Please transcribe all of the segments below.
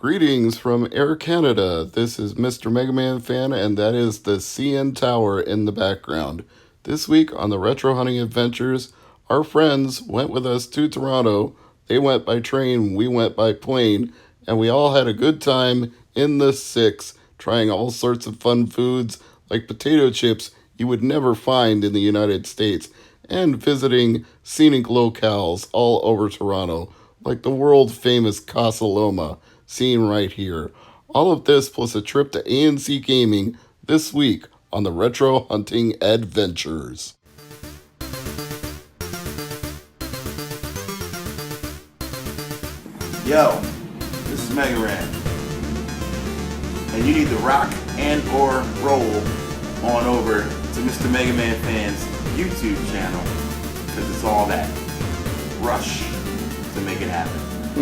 Greetings from Air Canada. This is Mr. MegaManFan, and that is the CN Tower in the background. This week on the Retro Hunting Adventures, our friends went with us to Toronto. They went by train, we went by plane, and we all had a good time in the 6, trying all sorts of fun foods like potato chips you would never find in the United States, and visiting scenic locales all over Toronto, like the world-famous Casa Loma, seen right here. All of this plus a trip to ANC Gaming this week on the Retro Hunting Adventures. Yo, this is Megaman, and you need to rock and or roll on over to Mr. MegaManFan's YouTube channel, because it's all that rush to make it happen.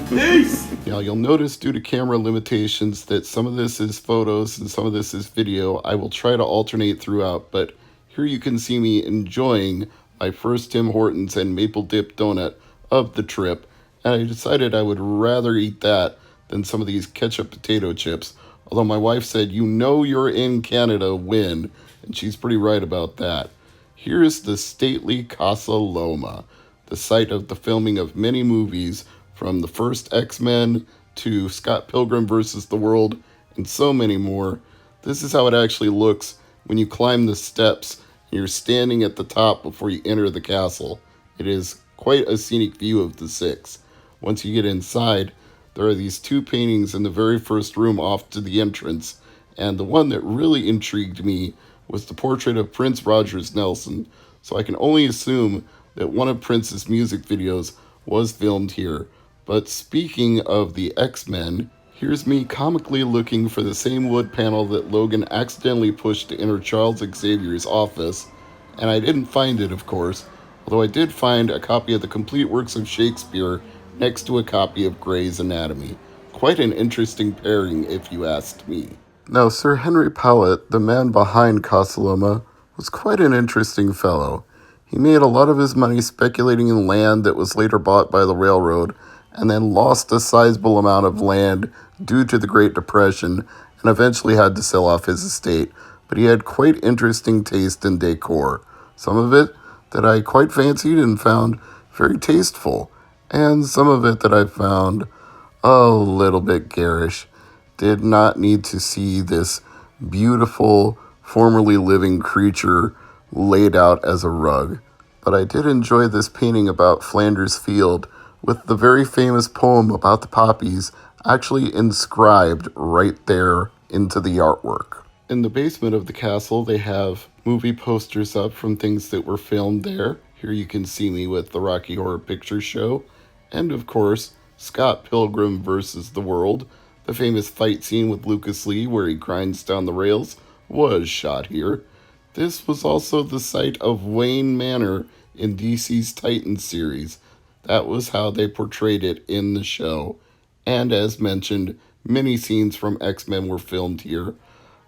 Peace! Now, you'll notice due to camera limitations that some of this is photos and some of this is video. I will try to alternate throughout, but here you can see me enjoying my first Tim Hortons and maple dip donut of the trip, and I decided I would rather eat that than some of these ketchup potato chips, although my wife said, "You know you're in Canada, win," and she's pretty right about that. Here's the stately Casa Loma, the site of the filming of many movies, from the first X-Men to Scott Pilgrim vs. the World, and so many more. This is how it actually looks when you climb the steps and you're standing at the top before you enter the castle. It is quite a scenic view of the 6. Once you get inside, there are these 2 paintings in the very first room off to the entrance, and the one that really intrigued me was the portrait of Prince Rogers Nelson, so I can only assume that one of Prince's music videos was filmed here. But speaking of the X-Men, here's me comically looking for the same wood panel that Logan accidentally pushed to enter Charles Xavier's office, and I didn't find it, of course, although I did find a copy of the complete works of Shakespeare next to a copy of Gray's Anatomy. Quite an interesting pairing, if you asked me. Now, Sir Henry Pellatt, the man behind Casa Loma, was quite an interesting fellow. He made a lot of his money speculating in land that was later bought by the railroad, and then lost a sizable amount of land due to the Great Depression, and eventually had to sell off his estate. But he had quite interesting taste in decor. Some of it that I quite fancied and found very tasteful, and some of it that I found a little bit garish. Did not need to see this beautiful, formerly living creature laid out as a rug. But I did enjoy this painting about Flanders Field, with the very famous poem about the poppies actually inscribed right there into the artwork. In the basement of the castle, they have movie posters up from things that were filmed there. Here you can see me with the Rocky Horror Picture Show. And of course, Scott Pilgrim vs. the World, the famous fight scene with Lucas Lee where he grinds down the rails, was shot here. This was also the site of Wayne Manor in DC's Titans series. That was how they portrayed it in the show. And as mentioned, many scenes from X-Men were filmed here.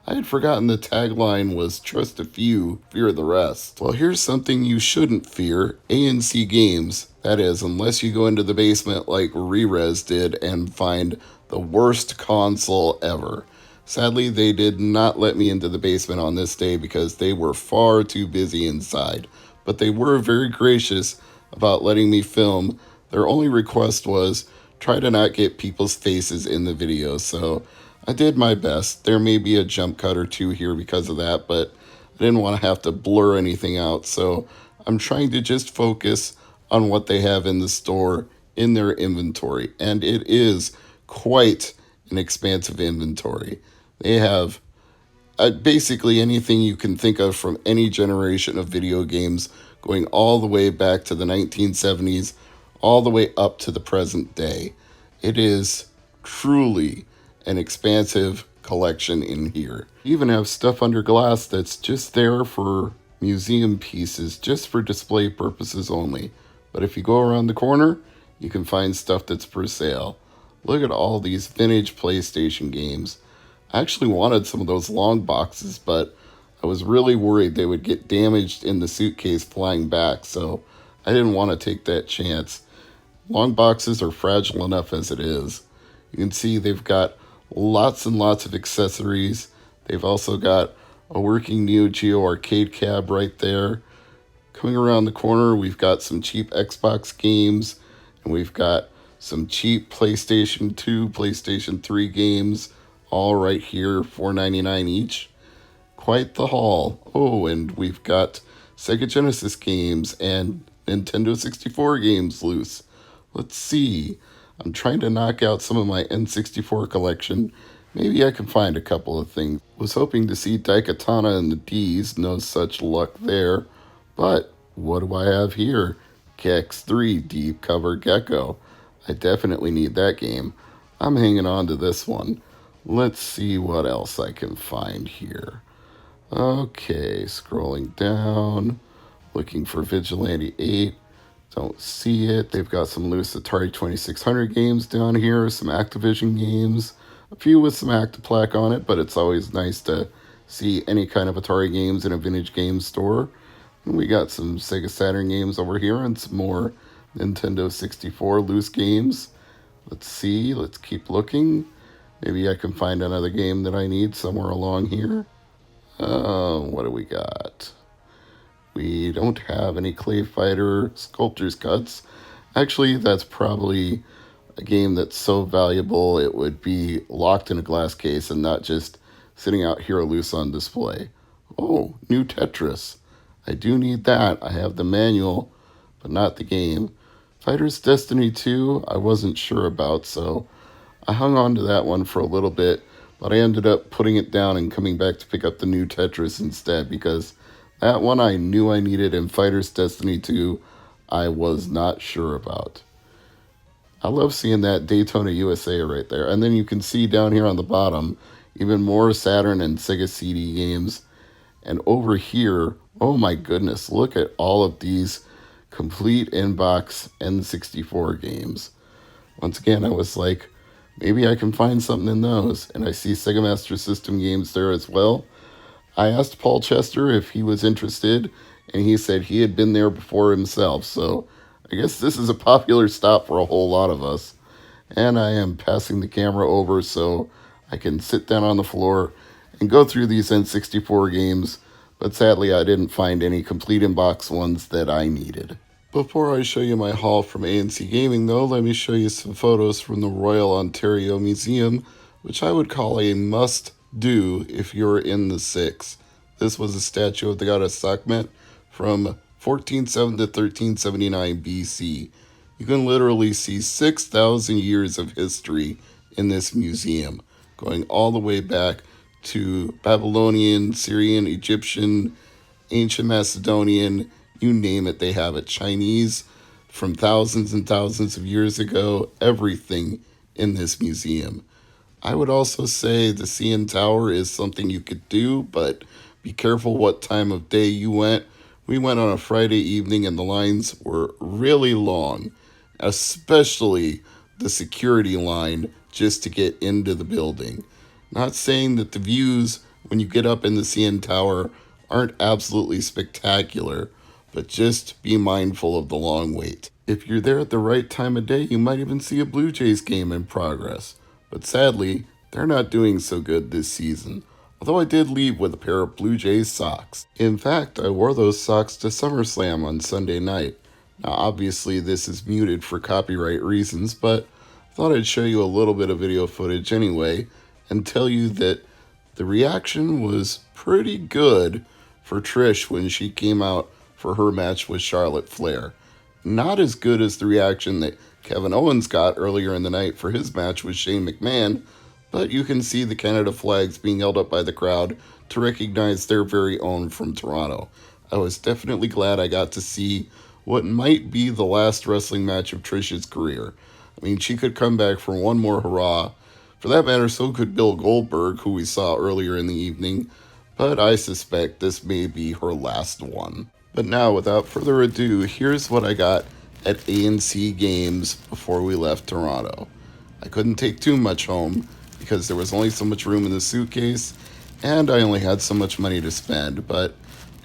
I had forgotten the tagline was "Trust a few, fear the rest." Well, here's something you shouldn't fear. ANC Games. That is, unless you go into the basement like Rerez did and find the worst console ever. Sadly, they did not let me into the basement on this day because they were far too busy inside. But they were very gracious about letting me film. Their only request was try to not get people's faces in the video, so I did my best. There may be a jump cut or 2 here because of that, but I didn't want to have to blur anything out, so I'm trying to just focus on what they have in the store in their inventory, and it is quite an expansive inventory. They have basically anything you can think of from any generation of video games, going all the way back to the 1970s, all the way up to the present day. It is truly an expansive collection in here. You even have stuff under glass that's just there for museum pieces, just for display purposes only. But if you go around the corner, you can find stuff that's for sale. Look at all these vintage PlayStation games. I actually wanted some of those long boxes, but I was really worried they would get damaged in the suitcase flying back, so I didn't want to take that chance. Long boxes are fragile enough as it is. You can see they've got Lots and lots of accessories. They've also got a working Neo Geo arcade cab right there. Coming around the corner, we've got some cheap Xbox games, and we've got some cheap PlayStation 2, PlayStation 3 games, all right here, $4.99 each. Quite the haul. Oh, and we've got Sega Genesis games and Nintendo 64 games loose. Let's see. I'm trying to knock out some of my N64 collection. Maybe I can find a couple of things. Was hoping to see Daikatana and the D's, no such luck there. But what do I have here? Gex 3 Deep Cover Gecko. I definitely need that game. I'm hanging on to this one. Let's see what else I can find here. Okay, scrolling down, looking for Vigilante 8. Don't see it. They've got some loose Atari 2600 games down here, some Activision games, a few with some Actiplaque on it, but it's always nice to see any kind of Atari games in a vintage game store. And we got some Sega Saturn games over here and some more Nintendo 64 loose games. Let's see. Let's keep looking. Maybe I can find another game that I need somewhere along here. What do we got? We don't have any Clay Fighter Sculptor's Cuts. Actually, that's probably a game that's so valuable it would be locked in a glass case and not just sitting out here loose on display. Oh, new Tetris. I do need that. I have the manual, but not the game. Fighter's Destiny 2, I wasn't sure about, so I hung on to that one for a little bit, but I ended up putting it down and coming back to pick up the new Tetris instead because that one I knew I needed, and Fighter's Destiny 2 I was not sure about. I love seeing that Daytona USA right there. And then you can see down here on the bottom even more Saturn and Sega CD games. And over here, oh my goodness, look at all of these complete inbox N64 games. Once again, I was like, maybe I can find something in those. And I see Sega Master System games there as well. I asked Paul Chester if he was interested, and he said he had been there before himself. So I guess this is a popular stop for a whole lot of us. And I am passing the camera over so I can sit down on the floor and go through these N64 games. But sadly, I didn't find any complete in-box ones that I needed. Before I show you my haul from ANC Gaming, though, let me show you some photos from the Royal Ontario Museum, which I would call a must-do if you're in the 6. This was a statue of the goddess Sekhmet from 1407 to 1379 BC. You can literally see 6,000 years of history in this museum, going all the way back to Babylonian, Syrian, Egyptian, ancient Macedonian, you name it, they have it. Chinese from thousands and thousands of years ago, everything in this museum. I would also say the CN Tower is something you could do, but be careful what time of day you went. We went on a Friday evening and the lines were really long, especially the security line just to get into the building. Not saying that the views when you get up in the CN Tower aren't absolutely spectacular, but just be mindful of the long wait. If you're there at the right time of day, you might even see a Blue Jays game in progress. But sadly, they're not doing so good this season. Although I did leave with a pair of Blue Jays socks. In fact, I wore those socks to SummerSlam on Sunday night. Now obviously this is muted for copyright reasons, but I thought I'd show you a little bit of video footage anyway and tell you that the reaction was pretty good for Trish when she came out for her match with Charlotte Flair. Not as good as the reaction that Kevin Owens got earlier in the night for his match with Shane McMahon, but you can see the Canada flags being held up by the crowd to recognize their very own from Toronto. I was definitely glad I got to see what might be the last wrestling match of Trish's career. I mean, she could come back for one more hurrah. For that matter, so could Bill Goldberg, who we saw earlier in the evening, but I suspect this may be her last one. But now, without further ado, here's what I got at ANC Games before we left Toronto. I couldn't take too much home because there was only so much room in the suitcase, and I only had so much money to spend, but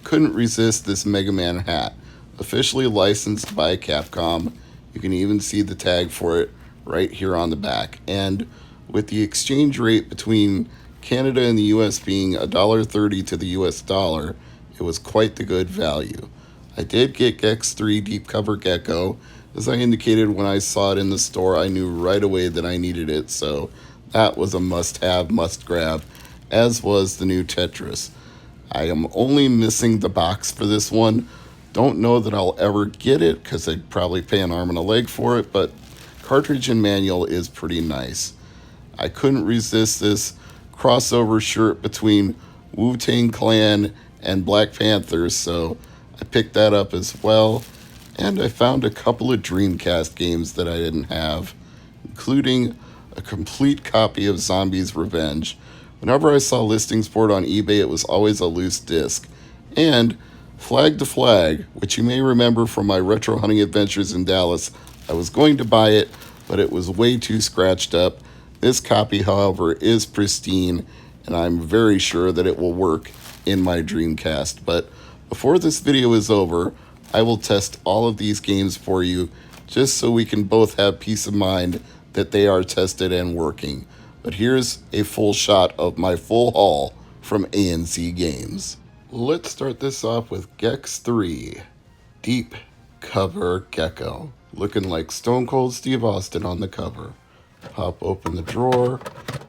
couldn't resist this Megaman Hat, officially licensed by Capcom. You can even see the tag for it right here on the back. And With the exchange rate between Canada and the US being $1.30 to the US dollar, it was quite the good value. I did get Gex 3 Deep Cover Gecko. As I indicated when I saw it in the store, I knew right away that I needed it, so that was a must-have, must-grab, as was the new Tetris. I am only missing the box for this one. Don't know that I'll ever get it because I'd probably pay an arm and a leg for it, but cartridge and manual is pretty nice. I couldn't resist this crossover shirt between Wu-Tang Clan and Black Panthers, so I picked that up as well. And I found a couple of Dreamcast games that I didn't have, including a complete copy of Zombies Revenge. Whenever I saw listings for it on eBay, it was always a loose disc. And Flag to Flag, which you may remember from my retro hunting adventures in Dallas, I was going to buy it, but it was way too scratched up. This copy, however, is pristine, and I'm very sure that it will work in my Dreamcast. But before this video is over, I will test all of these games for you, just so we can both have peace of mind that they are tested and working. But here's a full shot of my full haul from ANC Games. Let's start this off with Gex 3 Deep Cover Gecko, looking like Stone Cold Steve Austin on the cover. Pop open the drawer,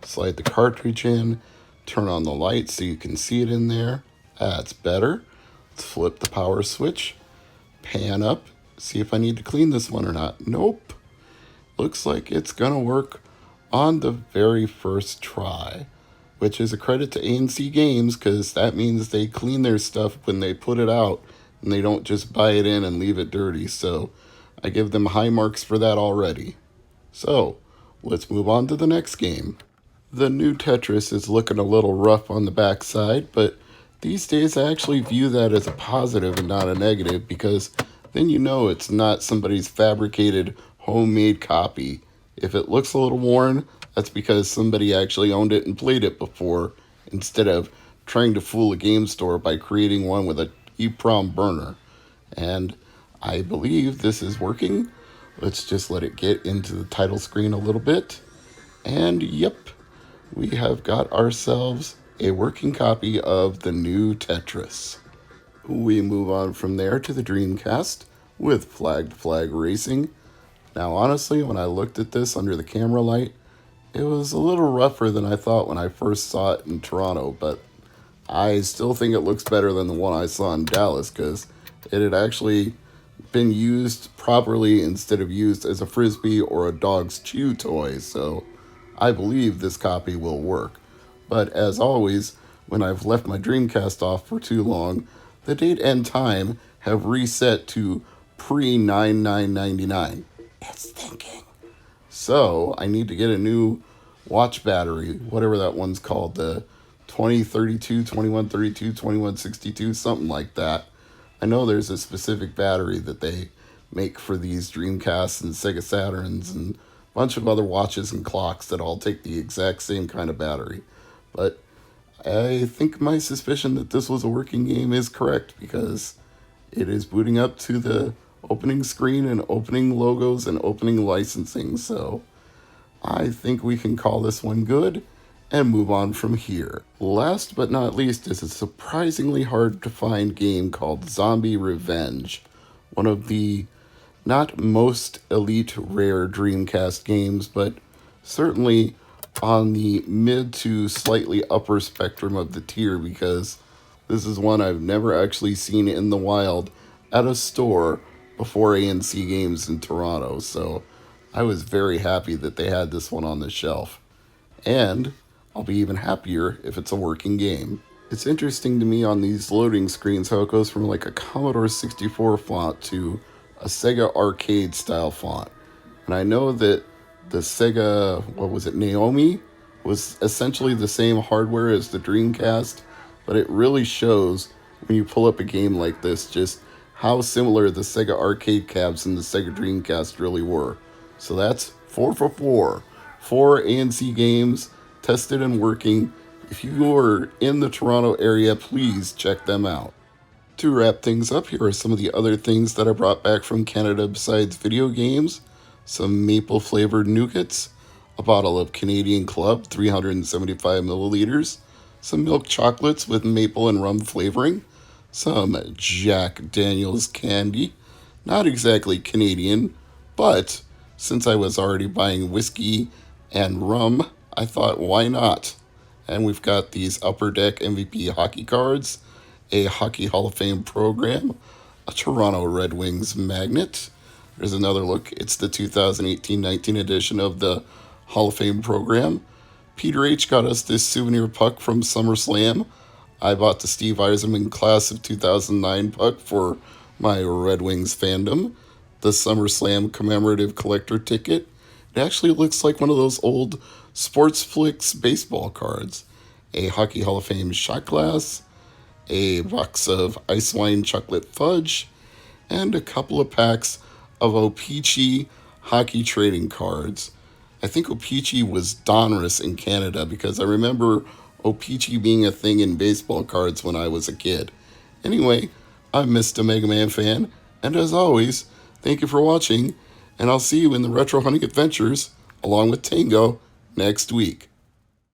slide the cartridge in, turn on the light so you can see it in there. That's better. Let's flip the power switch, pan up, see if I need to clean this one or not. Nope. Looks like it's gonna work on the very first try, which is a credit to ANC Games because that means they clean their stuff when they put it out and they don't just buy it in and leave it dirty. So I give them high marks for that already. So let's move on to the next game. The new Tetris is looking a little rough on the backside, but these days I actually view that as a positive and not a negative, because then you know it's not somebody's fabricated homemade copy. If it looks a little worn, that's because somebody actually owned it and played it before, instead of trying to fool a game store by creating one with a EEPROM burner. And I believe this is working. Let's just let it get into the title screen a little bit. And yep, we have got ourselves a working copy of the new Tetris. We move on from there to the Dreamcast with Flag to Flag Racing. Now honestly, when I looked at this under the camera light, it was a little rougher than I thought when I first saw it in Toronto, but I still think it looks better than the one I saw in Dallas because it had actually been used properly instead of used as a frisbee or a dog's chew toy, so I believe this copy will work. But as always, when I've left my Dreamcast off for too long, the date and time have reset to pre-9999. It's thinking. So I need to get a new watch battery, whatever that one's called, the 2032, 2132, 2162, something like that. I know there's a specific battery that they make for these Dreamcasts and Sega Saturns and a bunch of other watches and clocks that all take the exact same kind of battery. But I think my suspicion that this was a working game is correct, because it is booting up to the opening screen and opening logos and opening licensing. So I think we can call this one good and move on from here. Last but not least is a surprisingly hard to find game called Zombie Revenge, one of the not most elite rare Dreamcast games, but certainly on the mid to slightly upper spectrum of the tier, because this is one I've never actually seen in the wild at a store before ANC Games in Toronto, so I was very happy that they had this one on the shelf. And I'll be even happier if it's a working game. It's interesting to me on these loading screens how it goes from like a Commodore 64 font to a Sega arcade style font. And I know that the Sega, Naomi, was essentially the same hardware as the Dreamcast, but it really shows when you pull up a game like this just how similar the Sega arcade cabs and the Sega Dreamcast really were. So that's 4 for 4. 4 ANC games, tested and working. If you are in the Toronto area, please check them out. To wrap things up, here are some of the other things that I brought back from Canada besides video games. Some maple flavored nougats, a bottle of Canadian Club 375 milliliters, some milk chocolates with maple and rum flavoring, some Jack Daniels candy, not exactly Canadian, but since I was already buying whiskey and rum, I thought why not? And we've got these Upper Deck MVP hockey cards, a Hockey Hall of Fame program, a Toronto Red Wings magnet. There's another look. It's the 2018-19 edition of the Hall of Fame program. Peter H. got us this souvenir puck from SummerSlam. I bought the Steve Yzerman Class of 2009 puck for my Red Wings fandom. The SummerSlam commemorative collector ticket. It actually looks like one of those old Sports Flicks baseball cards. A Hockey Hall of Fame shot glass, a box of ice wine chocolate fudge, and a couple of packs of O-Pee-Chee hockey trading cards. I think O-Pee-Chee was Donruss in Canada because I remember O-Pee-Chee being a thing in baseball cards when I was a kid. Anyway, I'm Mr. Megaman Fan, and as always, thank you for watching, and I'll see you in the Retro Hunting Adventures, along with Tango, next week.